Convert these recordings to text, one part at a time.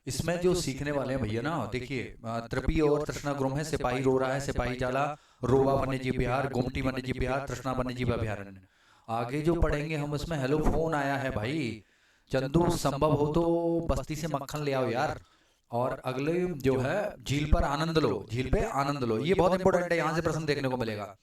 इसमें जो सीखने वाले हैं भैया ना, देखिए तृपी और तृष्णा गुरुम है, सिपाही रो रहा है, सिपाही जाला, रोवा वन्यजीव विहार, गुमटी वन्यजीव विहार, तृष्णा वन्यजीव अभयारण्य। आगे जो पढ़ेंगे हम उसमें हेलो फोन आया है भाई। चंदू संभव हो तो बस्ती से मक्खन ले आओ यार। और अगले जो है, झील पर आनंद लो, झील पे आनंद लो, ये बहुत इंपॉर्टेंट है, यहाँ से प्रश्न देखने को मिलेगा।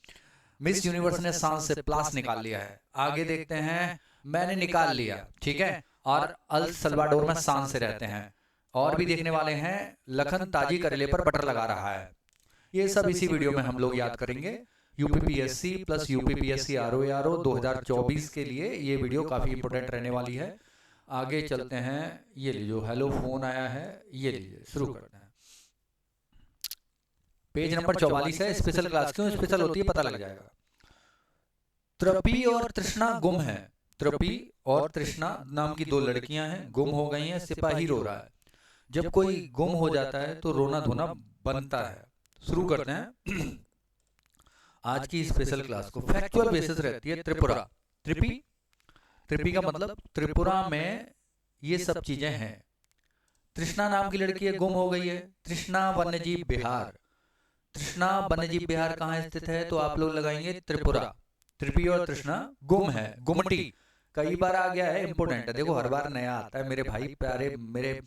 मिस यूनिवर्स ने सांस से प्लास निकाल लिया है। आगे देखते हैं, मैंने निकाल लिया, ठीक है। और अल सल्वाडोर में सांस से रहते हैं। और भी देखने वाले हैं, लखन ताजी करेले पर बटर लगा रहा है। ये सब इसी वीडियो में हम लोग याद करेंगे। यूपीपीएससी प्लस यूपीपीएससी आरओ 2024 के लिए ये वीडियो काफ़ी इंपॉर्टेंट रहने वाली है। आगे चलते हैं, ये लीजिए हेलो फोन आया है, ये लीजिए शुरू करते हैं। पेज नंबर 44 है। स्पेशल क्लास क्यों स्पेशल होती है पता लग जाएगा। तृपी और तृष्णा गुम है। तृपी और तृष्णा नाम की 2 लड़कियां हैं, गुम हो गई हैं, सिपाही रो रहा है। जब कोई गुम हो जाता है तो रोना धोना बनता है। शुरू करते हैं आज की स्पेशल क्लास को। फैक्चुअल बेसिस रहती है त्रिपुरा। त्रिपी, त्रिपी का मतलब त्रिपुरा में ये सब चीजें हैं। तृष्णा नाम की लड़की है, गुम हो गई है। तृष्णा वन्यजीव विहार, तृष्णा वन्यजीव विहार कहाँ स्थित है तो आप लोग लगाएंगे त्रिपुरा। त्रिपी और तृष्णा गुम है। गुमटी कई बार आ गया है, इंपोर्टेंट है, देखो हर बार नया आता है मेरे भाई प्यारे, मेरे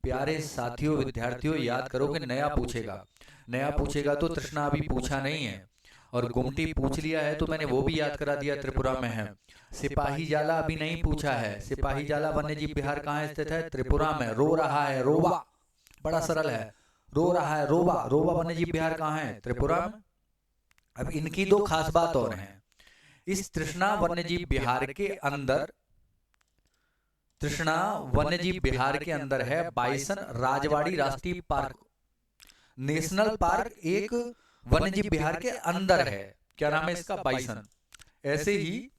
प्यारे साथियों विद्यार्थियों, याद करो कि नया पूछेगा। नया पूछेगा तो तृष्णा अभी पूछा नहीं है, और गुमटी पूछ लिया है तो मैंने वो भी याद करा दिया, त्रिपुरा में है। सिपाही जाला अभी नहीं पूछा है। सिपाही जाला वन्यजीव विहार कहाँ स्थित है? त्रिपुरा में। रो रहा है, रोवा, बड़ा सरल है, रो रहा है रोवा। रोवा वन्यजीव विहार कहाँ है? त्रिपुरा में। अब इनकी 2 खास बात और हैं। इस तृष्णा वन्यजीव विहार के अंदर, तृष्णा वन्यजीव विहार के अंदर है बाइसन राजवाड़ी राष्ट्रीय पार्क, नेशनल पार्क, एक वन्यजीव विहार के अंदर है। क्या नाम है इसका? बाइसन। ऐसे ही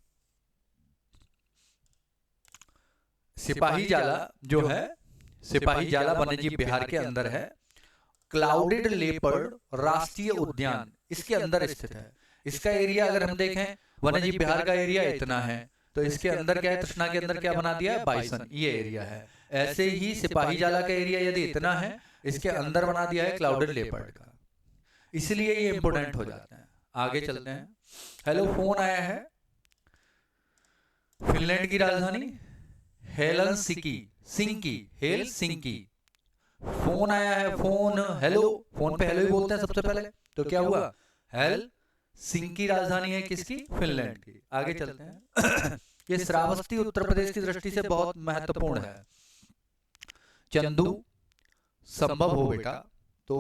सिपाही जाला जो है, सिपाही जाला वन्यजीव विहार के अंदर है। क्लाउडेड लेपर्ड राष्ट्रीय उद्यान इसके अंदर स्थित है। इसका एरिया अगर हम देखें, वन्यजीव विहार का एरिया इतना है, तो इसके अंदर क्या है? तृष्णा के अंदर क्या बना दिया है? बाइसन, ये एरिया है। ऐसे ही सिपाही जाला का एरिया यदि इतना है, इसके अंदर बना दिया है क्लाउडेड लेपर्ड का, इसलिए ये इंपोर्टेंट हो जाते हैं। आगे चलते हैं। हेलो फोन आया है। फिनलैंड की राजधानी हेलसिंकी, सिंकी, हेलसिंकी। फोन आया है, फोन, हेलो, फोन पे हेलो ही बोलते हैं सबसे पहले, तो क्या हुआ? हेलसिंकी राजधानी है किसकी? फिनलैंड की। आगे चलते हैं ये श्रावस्ती उत्तर प्रदेश की दृष्टि से बहुत महत्वपूर्ण है। चंदू संभव हो बेटा तो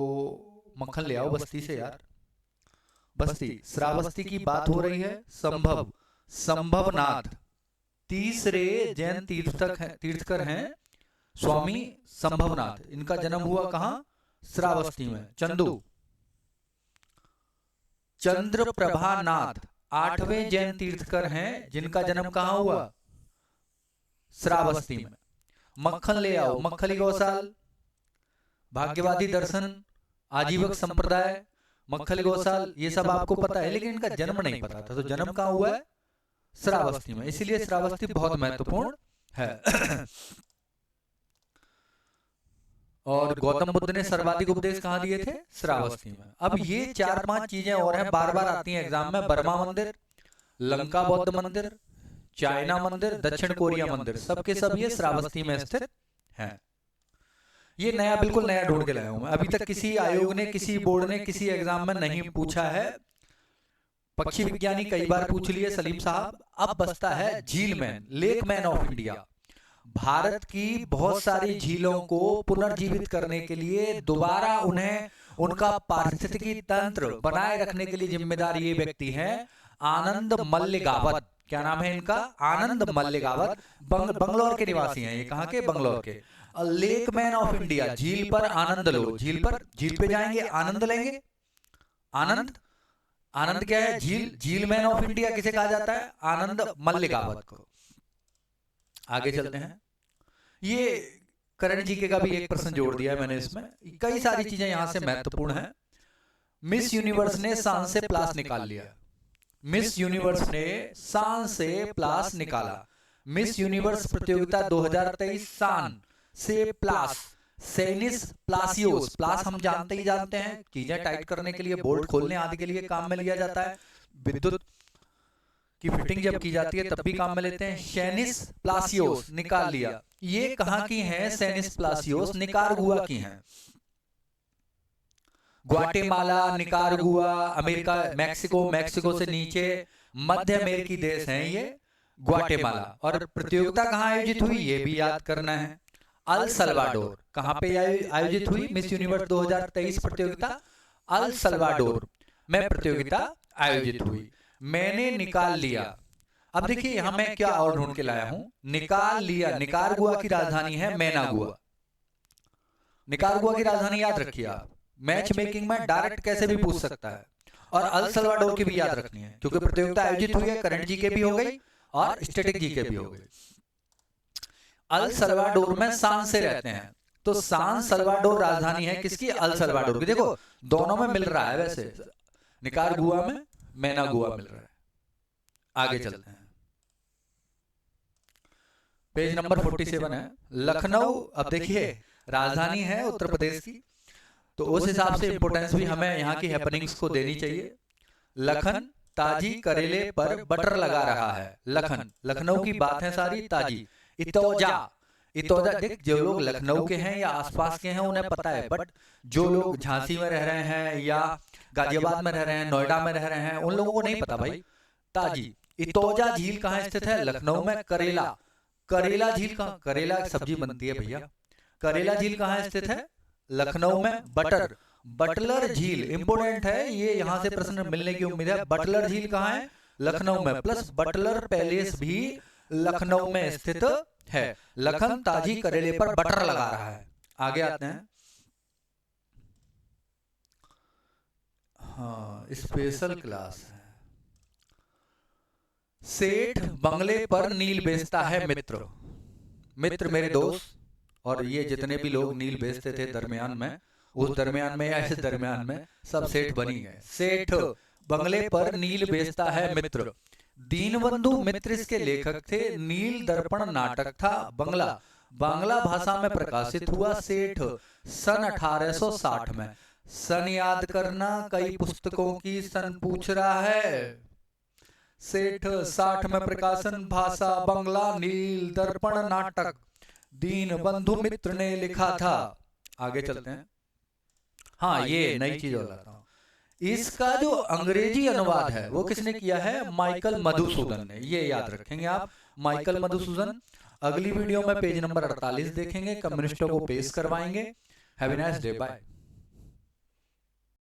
मक्खन ले आओ बस्ती से यार। बस्ती, श्रावस्ती की बात हो रही है। संभव, संभवनाथ तीसरे जैन तीर्थकर हैं स्वामी संभवनाथ। इनका जन्म हुआ कहां? श्रावस्ती में। चंदू, चंद्र प्रभानाथ 8वें जैन तीर्थकर हैं, जिनका जन्म कहां हुआ? श्रावस्ती में। मक्खन ले आओ, मक्खली गौशाल, भाग्यवादी दर्शन, आजीवक संप्रदाय, मक्खली गौशाल, ये सब आपको पता है, लेकिन इनका जन्म नहीं पता था। तो जन्म कहां हुआ है? श्रावस्ती में, इसीलिए श्रावस्ती बहुत महत्वपूर्ण है। और गौतम बुद्ध ने सर्वाधिक उपदेश कहां दिए थे? श्रावस्ती में। अब ये 4-5 चीजें और हैं, बार बार आती हैं एग्जाम में। बर्मा मंदिर, लंका बौद्ध मंदिर, चाइना मंदिर, दक्षिण कोरिया मंदिर, सबके सब ये श्रावस्ती में स्थित हैं। ये नया, बिल्कुल नया ढूंढ के लाया हूं मैं। अभी तक किसी आयोग ने, किसी बोर्ड ने, किसी एग्जाम में नहीं पूछा है। पक्षी विज्ञानी कई बार पूछ लिए सलीम साहब। अब बचता है झील man, lake man of India. Bharat की बहुत सारी झीलों को पुनर्जीवित करने के लिए, दोबारा उन्हें उनका पारिस्थितिकी तंत्र बनाए रखने के लिए जिम्मेदार ये व्यक्ति हैं आनंद मल्लिगावत। क्या नाम है इनका? आनंद मल्लिगावत। बंगलौर के निवासी हैं ये। कहां के? बंगलौर के। लेक मैन ऑफ इंडिया, झील पर आनंद लो। झील पर, झील पे जाएंगे आनंद लेंगे। आनंद, आनंद क्या है? झील। झील मैन ऑफ इंडिया किसे कहा जाता है? आनंद मल्लिगावत को। आगे चलते हैं। ये करण जीके का भी एक प्रश्न जोड़ दिया है मैंने इसमें। कई सारी चीजें यहां से महत्वपूर्ण हैं। मिस यूनिवर्स ने सांस से प्लास निकाल लिया। मिस यूनिवर्स ने सांस से प्लास निकाला। मिस यूनिवर्स प्रतियोगिता 2023 सान से प्लास सेनिस प्लासियोस, प्लास हम जानते हैं, चीजें टाइट करने के लिए, बोल्ट खोलने आदि के लिए काम में लिया जाता है। विद्युत की फिटिंग जब की जाती है तब भी काम में लेते हैं। सेनिस प्लासियोस निकाल लिया, ये कहाँ की हैं? सेनिस प्लासियोस निकारागुआ की हैं। ग्वाटेमाला, निकारागुआ, अमेरिका, मैक्सिको से नीचे मध्य अमेरिकी देश हैं ये ग्वाटेमाला। और प्रतियोगिता कहाँ आयोजित हुई ये भी याद करना है। El Salvador. कहाँ पे आयोजित हुई मिस यूनिवर्स 2023 प्रतियोगिता? अल सल्वाडोर में प्रतियोगिता आयोजित हुई। मैंने निकाल लिया। अब देखिए यहां मैं क्या और ढूंढ के लाया हूं। निकाल लिया, निकारागुआ की राजधानी है मैनागुआ। निकारागुआ की राजधानी याद रखिए आप, मैच मेकिंग में डायरेक्ट कैसे भी पूछ सकता है। और अल सल्वाडोर की भी याद रखनी है क्योंकि प्रतियोगिता आयोजित हुई है। करंट जीके भी हो गई और स्टैटिक जीके भी हो गई। अल सल्वाडोर में सान से रहते हैं, तो सान सल्वाडोर राजधानी है किसकी? अल सल्वाडोर की। देखो दोनों में मिल रहा है, वैसे निकारागुआ में मैनागुआ मिल रहा है। आगे चलते हैं, पेज नंबर 47 है। लखनऊ। अब देखिए राजधानी है उत्तर प्रदेश की, तो उस हिसाब से इंपोर्टेंस भी हमें यहाँ की हैपनिंग्स को देनी चाहिए। लखन ताजी करेले पर बटर लगा रहा है। लखन, लखनऊ की बात है सारी। ताजी, इतौजा, इतौजा। देख जो लोग लखनऊ के हैं या आसपास के हैं उन्हें पता है, बट जो लोग झांसी में रह रहे हैं या गाजियाबाद में रह रहे हैं, नोएडा में रह रहे हैं, उन लोगों को नहीं पता भाई। ताजी। इतौजा झील कहाँ स्थित है? लखनऊ में। करेला, करेला झील कहाँ? करेला एक सब्जी बनती है भैया। करेला झील कहाँ स्थित है? लखनऊ में। बटर, बटलर झील इंपोर्टेंट है, ये यहां से प्रश्न मिलने की उम्मीद है। बटलर झील कहाँ है? लखनऊ में। प्लस बटलर पैलेस भी लखनऊ में स्थित है। लखन ताजी करेले पर बटर लगा रहा है। आगे आते हैं। हाँ, स्पेशल क्लास है। सेठ बंगले पर नील बेचता है। मित्र, मित्र मेरे दोस्त, और ये जितने भी लोग नील बेचते थे दरमियान में, उस दरमियान में या इस दरमियान में सब सेठ बनी गए। सेठ बंगले पर नील बेचता है। मित्र, दीनबंधु मित्र इसके लेखक थे। नील दर्पण नाटक था। बंगला, बांग्ला भाषा में प्रकाशित हुआ। सेठ सन 1860 में। सन याद करना, कई पुस्तकों की सन पूछ रहा है। सेठ 60 में प्रकाशन, भाषा बंगला, नील दर्पण नाटक दीनबंधु मित्र ने लिखा था। आगे चलते हैं। हाँ, ये नई चीज हो रहा था। इसका जो अंग्रेजी अनुवाद है वो किसने किया है? माइकल मधुसूदन ने। ये याद रखेंगे आप, माइकल मधुसूदन। अगली वीडियो में पेज नंबर 48 देखेंगे, कम्युनिस्टों को पेश करवाएंगे। Have a nice day, bye.